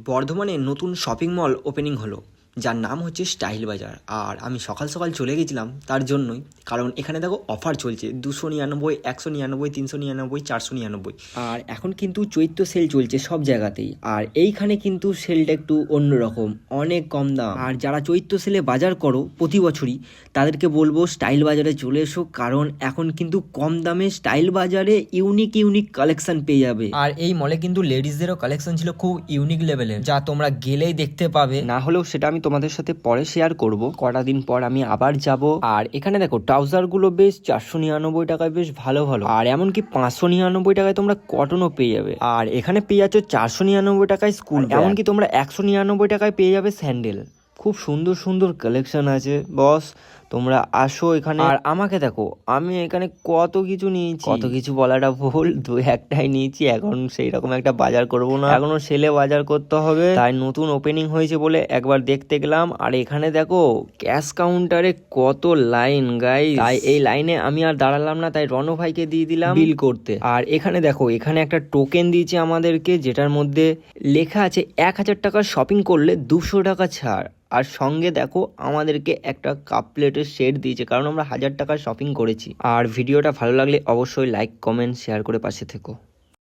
বর্ধমানে নতুন shopping mall opening হলো, যার নাম হচ্ছে স্টাইল বাজার। আর আমি সকাল সকাল চলে গেছিলাম তার জন্যই, কারণ এখানে দেখো অফার চলছে 299, 199, 399, 499। আর এখন কিন্তু চৈত্র সেল চলছে সব জায়গাতেই। আর এইখানে কিন্তু সেলটা একটু অন্যরকম, অনেক কম দাম। আর যারা চৈত্র সেলে বাজার করো প্রতি বছরই, তাদেরকে বলবো স্টাইল বাজারে চলে এসো, কারণ এখন কিন্তু কম দামে স্টাইল বাজারে ইউনিক কালেকশন পেয়ে যাবে। আর এই মলে কিন্তু লেডিসদেরও কালেকশন ছিল খুব ইউনিক লেভেলের, যা তোমরা গেলেই দেখতে পাবে। না হলেও সেটা আমি তোমাদের সাথে পরে শেয়ার করব, কটা দিন পর আমি আবার যাব। আর এখানে দেখো ট্রাউজার গুলো বেশ 499 টাকায় বেশ ভালো ভালো, আর এমনকি 599 টাকায় তোমরা কটনও পেয়ে যাবে। আর এখানে পেয়ে যাচ্ছ 499 টাকায় স্কুল, এমনকি তোমরা 199 টাকায় পেয়ে যাবে স্যান্ডেল। খুব সুন্দর সুন্দর কালেকশন আছে বস, তোমরা আসো এখানে। আর আমাকে দেখো, আমি এখানে কত কিছু নিয়েছি, কত কিছু বলাটা ভুল, দু একটাই নিয়েছি। এখন সেই রকম একটা বাজার করব না, এখনো সেলে বাজার করতে হবে, তাই নতুন ওপেনিং হয়েছে বলে একবার দেখতে গেলাম। আর এখানে দেখো ক্যাশ কাউন্টারে কত লাইন গাইস, তাই এই লাইনে আমি আর দাঁড়ালাম না, তাই রণ ভাইকে দিয়ে দিলাম বিল করতে। আর এখানে দেখো, এখানে একটা টোকেন দিয়েছে আমাদেরকে, যেটার মধ্যে লেখা আছে 1000 টাকার শপিং করলে 200 টাকা ছাড়। আর সঙ্গে দেখো আমাদেরকে একটা কাপ প্লেটের সেট দিয়েছে, কারণ আমরা 1000 টাকার শপিং করেছি। আর ভিডিওটা ভালো লাগলে অবশ্যই লাইক, কমেন্ট, শেয়ার করে পাশে থেকো।